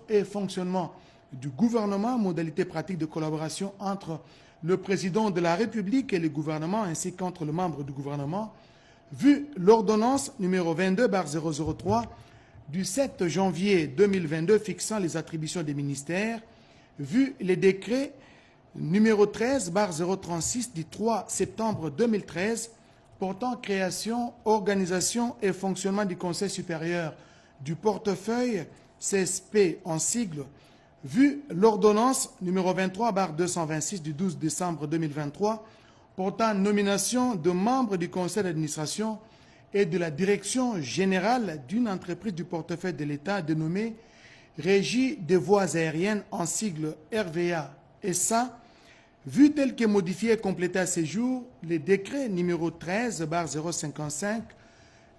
Et fonctionnement du gouvernement, modalités pratiques de collaboration entre le président de la République et le gouvernement, ainsi qu'entre les membres du gouvernement, vu l'ordonnance numéro 22/003 du 7 janvier 2022 fixant les attributions des ministères, vu les décrets numéro 13/036 du 3 septembre 2013 portant création, organisation et fonctionnement du Conseil supérieur du portefeuille CSP en sigle, vu l'ordonnance numéro 23/226 du 12 décembre 2023 portant nomination de membres du conseil d'administration et de la direction générale d'une entreprise du portefeuille de l'État dénommée Régie des voies aériennes en sigle RVA SA, vu tel que modifié et complété à ce jour les décrets numéro 13/055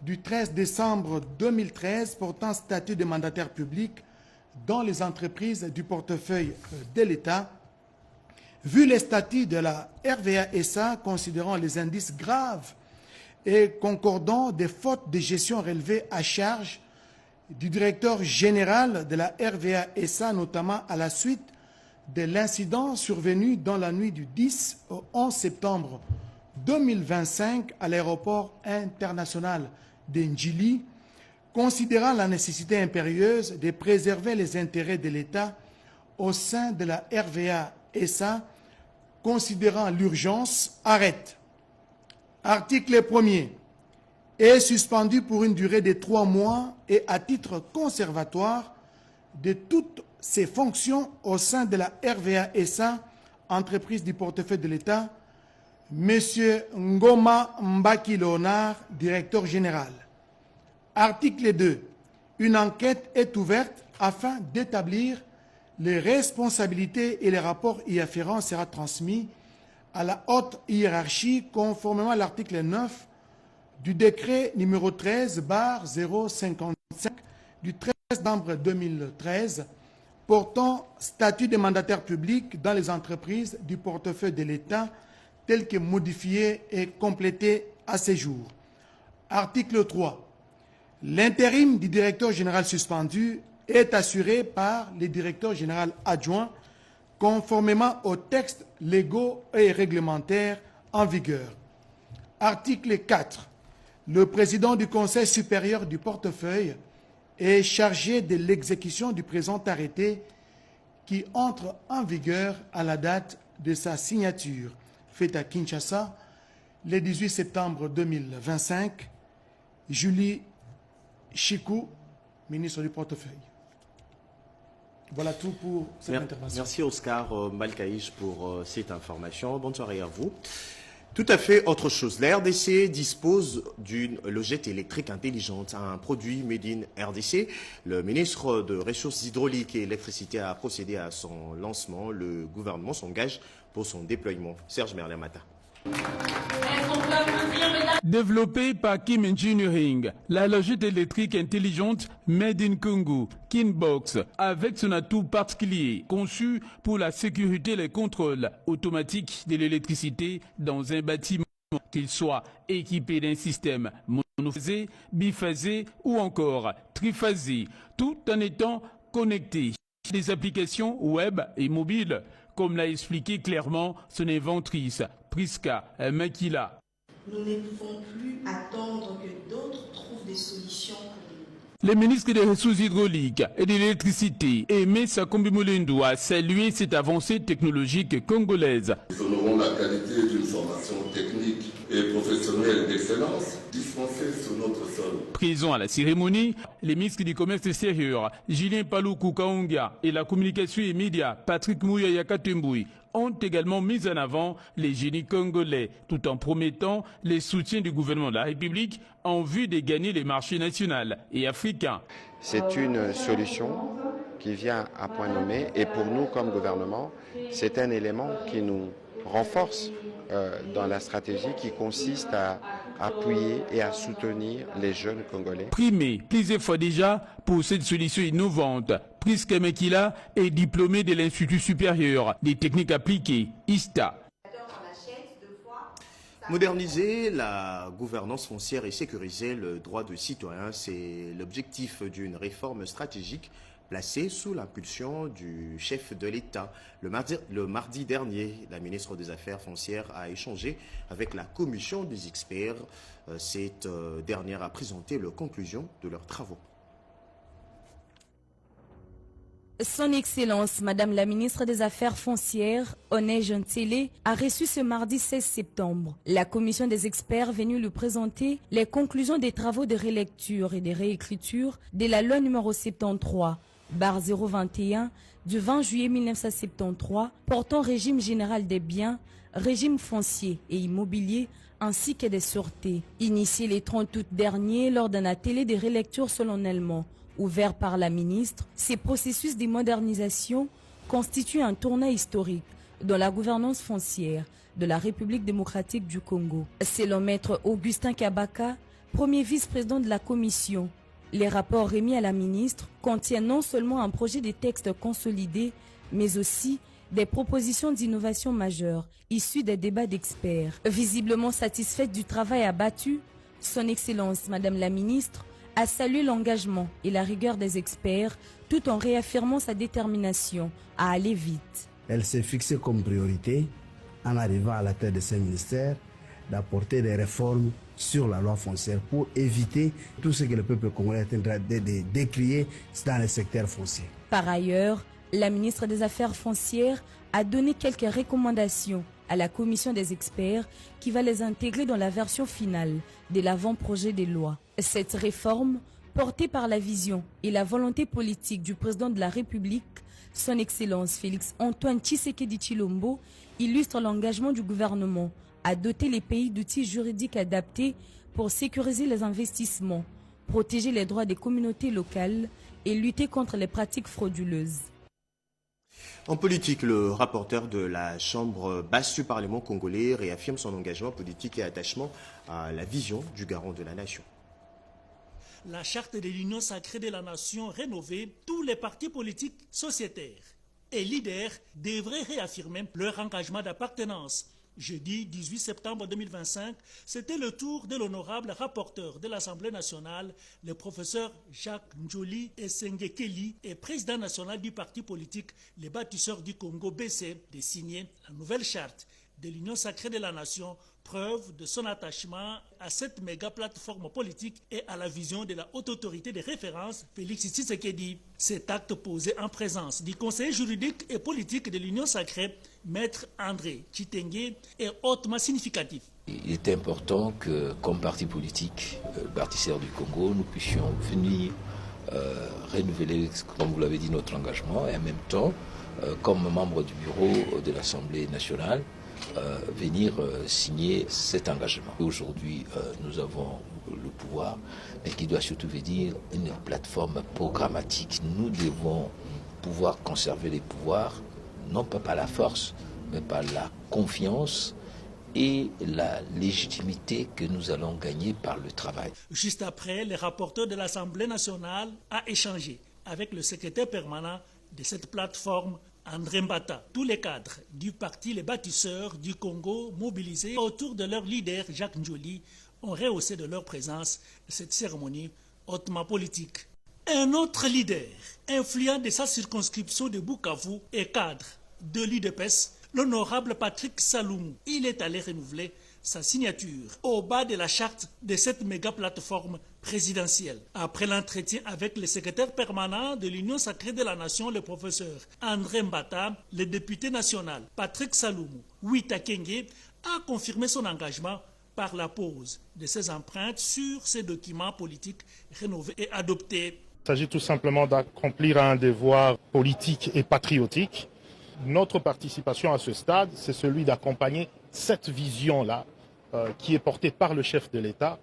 du 13 décembre 2013 portant statut de mandataire public dans les entreprises du portefeuille de l'État, vu les statuts de la RVA-SA considérant les indices graves et concordant des fautes de gestion relevées à charge du directeur général de la RVA-SA, notamment à la suite de l'incident survenu dans la nuit du 10 au 11 septembre 2025 à l'aéroport international de Ndjili, considérant la nécessité impérieuse de préserver les intérêts de l'État au sein de la RVA-SA, considérant l'urgence, arrête. Article 1er. Est suspendu pour une durée de 3 mois et à titre conservatoire de toutes ses fonctions au sein de la RVA-SA, entreprise du portefeuille de l'État, M. Ngoma Mbaki Léonard, directeur général. Article 2. Une enquête est ouverte afin d'établir les responsabilités et les rapports y afférents sera transmis à la haute hiérarchie conformément à l'article 9 du décret numéro 13/055 du 13 décembre 2013 portant statut de mandataire public dans les entreprises du portefeuille de l'État tel que modifié et complété à ce jour. Article 3. L'intérim du directeur général suspendu est assuré par le directeur général adjoint conformément aux textes légaux et réglementaires en vigueur. Article 4. Le président du Conseil supérieur du portefeuille est chargé de l'exécution du présent arrêté qui entre en vigueur à la date de sa signature, faite à Kinshasa le 18 septembre 2025. Julie Chikou, ministre du portefeuille. Voilà tout pour cette intervention. Merci Oscar Malkaïch pour cette information. Bonne soirée à vous. Tout à fait autre chose. La RDC dispose d'une logette électrique intelligente, un produit made in RDC. Le ministre de Ressources hydrauliques et électricité a procédé à son lancement. Le gouvernement s'engage pour son déploiement. Serge Merlemata. Développée par Kim Engineering, la logette électrique intelligente Made in Congo, Kinbox, avec son atout particulier, conçu pour la sécurité et les contrôles automatiques de l'électricité dans un bâtiment, qu'il soit équipé d'un système monophasé, biphasé ou encore triphasé, tout en étant connecté. Des applications web et mobiles, comme l'a expliqué clairement son inventrice, Priska Makila. Nous ne pouvons plus attendre que d'autres trouvent des solutions pour nous. Le ministre des Ressources hydrauliques et de l'électricité, Aimé Sakombi Mulendo, a salué cette avancée technologique congolaise. Nous honorons la qualité d'une formation technique et professionnelle d'excellence dispensée sur notre sol. Présent à la cérémonie, les ministres du commerce extérieur, Julien Paluku Kaonga, et la communication et médias, Patrick Mouya Yakatembouy, ont également mis en avant les génies congolais, tout en promettant les soutiens du gouvernement de la République en vue de gagner les marchés nationaux et africains. C'est une solution qui vient à point nommé et pour nous comme gouvernement, c'est un élément qui nous renforce dans la stratégie qui consiste à appuyer et à soutenir les jeunes Congolais. Primé plusieurs fois déjà pour cette solution innovante, Priska Makila est diplômée de l'Institut supérieur des techniques appliquées, ISTA. Moderniser la gouvernance foncière et sécuriser le droit de citoyen, c'est l'objectif d'une réforme stratégique placée sous l'impulsion du chef de l'État. Le mardi dernier, la ministre des Affaires foncières a échangé avec la commission des experts. Cette dernière a présenté les conclusions de leurs travaux. Son Excellence, Madame la ministre des Affaires foncières, Oné Gentile, a reçu ce mardi 16 septembre la commission des experts venue lui présenter les conclusions des travaux de relecture et de réécriture de la loi numéro 73/021 du 20 juillet 1973 portant régime général des biens, régime foncier et immobilier ainsi que des sûretés. Initié le 30 août dernier lors d'un atelier de relecture solennellement ouvert par la ministre, ces processus de modernisation constituent un tournant historique dans la gouvernance foncière de la République démocratique du Congo. Selon Maître Augustin Kabaka, premier vice-président de la commission, les rapports remis à la ministre contiennent non seulement un projet de texte consolidé, mais aussi des propositions d'innovation majeures issues des débats d'experts. Visiblement satisfaite du travail abattu, Son Excellence, Madame la ministre, a salué l'engagement et la rigueur des experts tout en réaffirmant sa détermination à aller vite. Elle s'est fixée comme priorité, en arrivant à la tête de ce ministère, d'apporter des réformes sur la loi foncière pour éviter tout ce que le peuple congolais est en train de décrier dans le secteur foncier. Par ailleurs, la ministre des Affaires foncières a donné quelques recommandations à la commission des experts qui va les intégrer dans la version finale de l'avant-projet de loi. Cette réforme, portée par la vision et la volonté politique du président de la République, Son Excellence Félix Antoine Tshisekedi Tshilombo, illustre l'engagement du gouvernement à doter les pays d'outils juridiques adaptés pour sécuriser les investissements, protéger les droits des communautés locales et lutter contre les pratiques frauduleuses. En politique, le rapporteur de la Chambre basse du Parlement congolais réaffirme son engagement politique et attachement à la vision du garant de la nation. La charte de l'Union sacrée de la nation rénovée, tous les partis politiques, sociétaires et leaders devraient réaffirmer leur engagement d'appartenance. Jeudi 18 septembre 2025, c'était le tour de l'honorable rapporteur de l'Assemblée nationale, le professeur Jacques Njoli Esengekeli, et président national du parti politique Les Bâtisseurs du Congo BC, de signer la nouvelle charte de l'Union sacrée de la nation, preuve de son attachement à cette méga plateforme politique et à la vision de la haute autorité de référence, Félix Tshisekedi. Cet acte posé en présence du conseiller juridique et politique de l'Union sacrée, Maître André Chitengue, est hautement significatif. Il est important que, comme parti politique, Bâtisseurs du Congo, nous puissions venir renouveler, comme vous l'avez dit, notre engagement et en même temps, comme membre du bureau de l'Assemblée nationale, venir signer cet engagement. Aujourd'hui, nous avons le pouvoir, mais qui doit surtout venir une plateforme programmatique. Nous devons pouvoir conserver les pouvoirs, non pas par la force, mais par la confiance et la légitimité que nous allons gagner par le travail. Juste après, le rapporteur de l'Assemblée nationale a échangé avec le secrétaire permanent de cette plateforme, André Mbata. Tous les cadres du parti Les Bâtisseurs du Congo mobilisés autour de leur leader Jacques Njoli ont rehaussé de leur présence cette cérémonie hautement politique. Un autre leader, influent de sa circonscription de Bukavu et cadre de l'UDPS, l'honorable Patrick Saloum, il est allé renouveler sa signature au bas de la charte de cette méga plateforme présidentielle. Après l'entretien avec le secrétaire permanent de l'Union sacrée de la nation, le professeur André Mbata, le député national Patrick Saloum Wita Kenge a confirmé son engagement par la pose de ses empreintes sur ces documents politiques rénovés et adoptés. Il s'agit tout simplement d'accomplir un devoir politique et patriotique. Notre participation à ce stade, c'est celui d'accompagner cette vision-là qui est portée par le chef de l'État,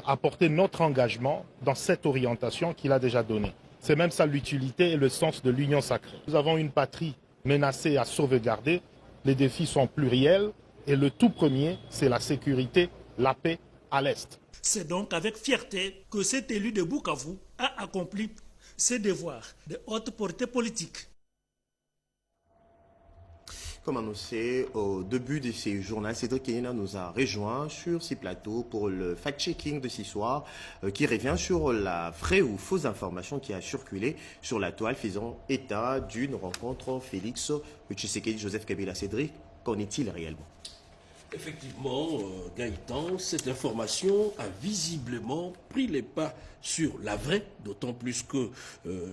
apporter notre engagement dans cette orientation qu'il a déjà donnée. C'est même ça l'utilité et le sens de l'union sacrée. Nous avons une patrie menacée à sauvegarder, les défis sont pluriels et le tout premier, c'est la sécurité, la paix à l'Est. C'est donc avec fierté que cet élu de Bukavu a accompli ses devoirs de haute portée politique. Comme annoncé au début de ces journaux, Cédric Kenina nous a rejoint sur ces plateaux pour le fact-checking de ce soir qui revient sur la vraie ou fausse information qui a circulé sur la toile faisant état d'une rencontre Félix Tshisekedi, Joseph Kabila. Cédric, qu'en est-il réellement? Effectivement, Gaëtan, cette information a visiblement pris les pas sur la vraie, d'autant plus que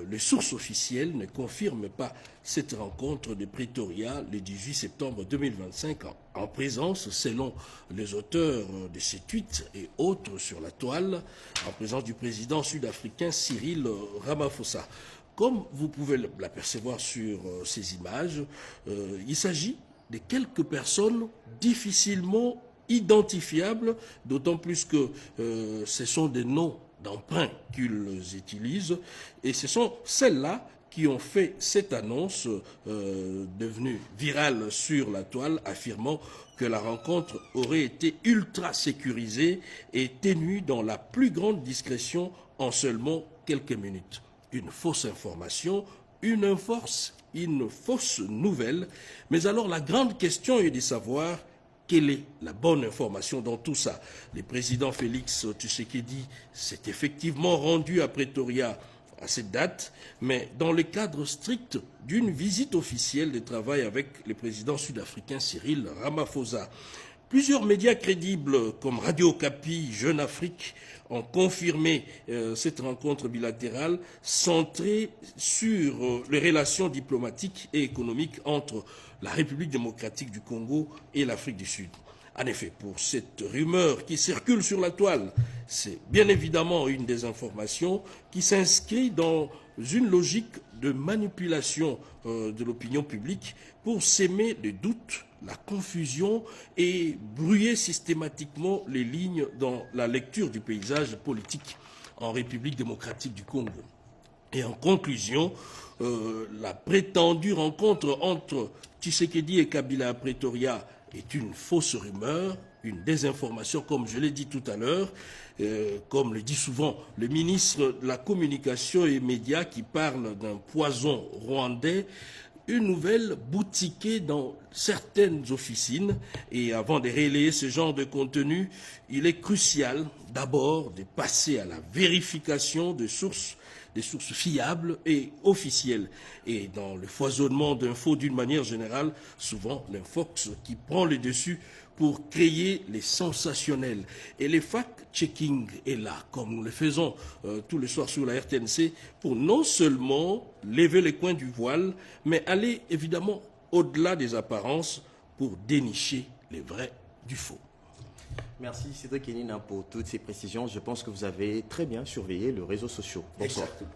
les sources officielles ne confirment pas cette rencontre de Pretoria le 18 septembre 2025 en présence, selon les auteurs de ces tweets et autres sur la toile, en présence du président sud-africain Cyril Ramaphosa. Comme vous pouvez l'apercevoir sur ces images, il s'agit de quelques personnes difficilement identifiables, d'autant plus que ce sont des noms d'emprunt qu'ils utilisent, et ce sont celles-là qui ont fait cette annonce devenue virale sur la toile, affirmant que la rencontre aurait été ultra sécurisée et tenue dans la plus grande discrétion en seulement quelques minutes. Une fausse information, une fausse nouvelle. Mais alors la grande question est de savoir quelle est la bonne information dans tout ça. Le président Félix Tshisekedi s'est effectivement rendu à Pretoria à cette date, mais dans le cadre strict d'une visite officielle de travail avec le président sud-africain Cyril Ramaphosa. Plusieurs médias crédibles comme Radio Okapi, Jeune Afrique ont confirmé cette rencontre bilatérale centrée sur les relations diplomatiques et économiques entre la République démocratique du Congo et l'Afrique du Sud. En effet, pour cette rumeur qui circule sur la toile, c'est bien évidemment une désinformation qui s'inscrit dans une logique de manipulation de l'opinion publique pour s'aimer les doutes, la confusion et brouiller systématiquement les lignes dans la lecture du paysage politique en République démocratique du Congo. Et en conclusion, la prétendue rencontre entre Tshisekedi et Kabila à Pretoria est une fausse rumeur, une désinformation, comme je l'ai dit tout à l'heure, comme le dit souvent le ministre de la Communication et Médias qui parle d'un poison rwandais, une nouvelle boutiquée dans certaines officines. Et avant de relayer ce genre de contenu, il est crucial d'abord de passer à la vérification des sources fiables et officielles. Et dans le foisonnement d'infos d'une manière générale, souvent l'infox qui prend le dessus pour créer les sensationnels. Et le fact-checking est là, comme nous le faisons tous les soirs sur la RTNC, pour non seulement lever les coins du voile, mais aller évidemment au-delà des apparences pour dénicher les vrais du faux. Merci Cédric Kenina pour toutes ces précisions. Je pense que vous avez très bien surveillé les réseaux sociaux. Bonsoir. Exactement.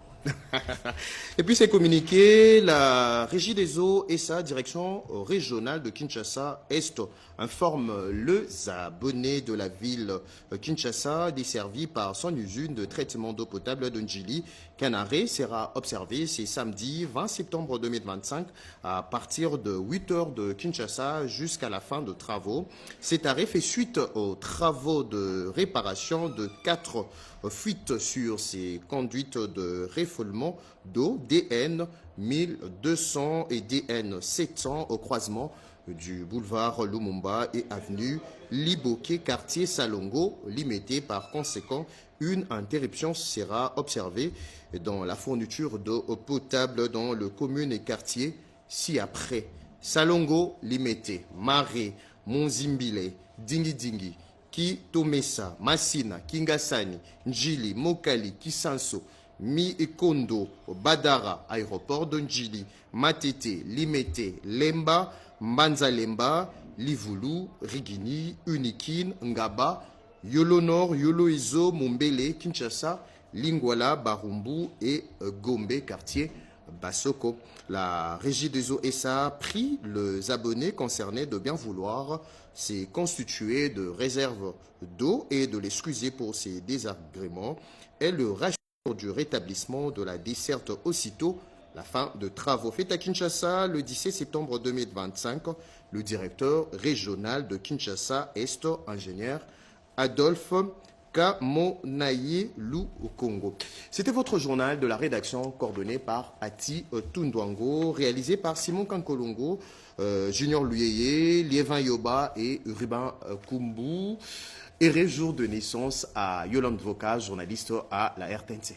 Et puis c'est communiqué, la Régie des eaux et sa direction régionale de Kinshasa-Est informe les abonnés de la ville Kinshasa desservie par son usine de traitement d'eau potable de Njili qu'un arrêt sera observé ce samedi 20 septembre 2025 à partir de 8 heures de Kinshasa jusqu'à la fin de travaux. Cet arrêt fait suite aux travaux de réparation de 4 fuites sur ces conduites de refoulement d'eau DN 1200 et DN 700 au croisement du boulevard Lumumba et avenue Liboké, quartier Salongo, limité. Par conséquent, une interruption sera observée dans la fourniture d'eau potable dans le commune et quartier ci-après. Salongo, limité, Maré, Monzimbile, Dingi, Tomesa, Massina, Kingasani, Njili, Mokali, Kisanso, Mi-Kondo, Badara, aéroport de Njili, Matete, Limete, Lemba, Mbanza-Lemba, Livulu, Rigini, Unikin, Ngaba, Yolo Nord, Yolo Izo, Mombele, Kinshasa, Lingwala, Barumbu et Gombe, quartier Basoko. La Régie des eaux SA prie les abonnés concernés de bien vouloir s'est constitué de réserves d'eau et de l'excuser pour ces désagréments et le rassure du rétablissement de la desserte aussitôt la fin de travaux. Fait à Kinshasa le 17 septembre 2025, le directeur régional de Kinshasa-Est, ingénieur Adolphe Kamonaye Lou au Congo. C'était votre journal de la rédaction coordonné par Ati Tundwango, réalisé par Simon Kankolongo, Junior Luyeye, Liévin Yoba et Ruben Kumbu. Et jour de naissance à Yolande Voka, journaliste à la RTNC.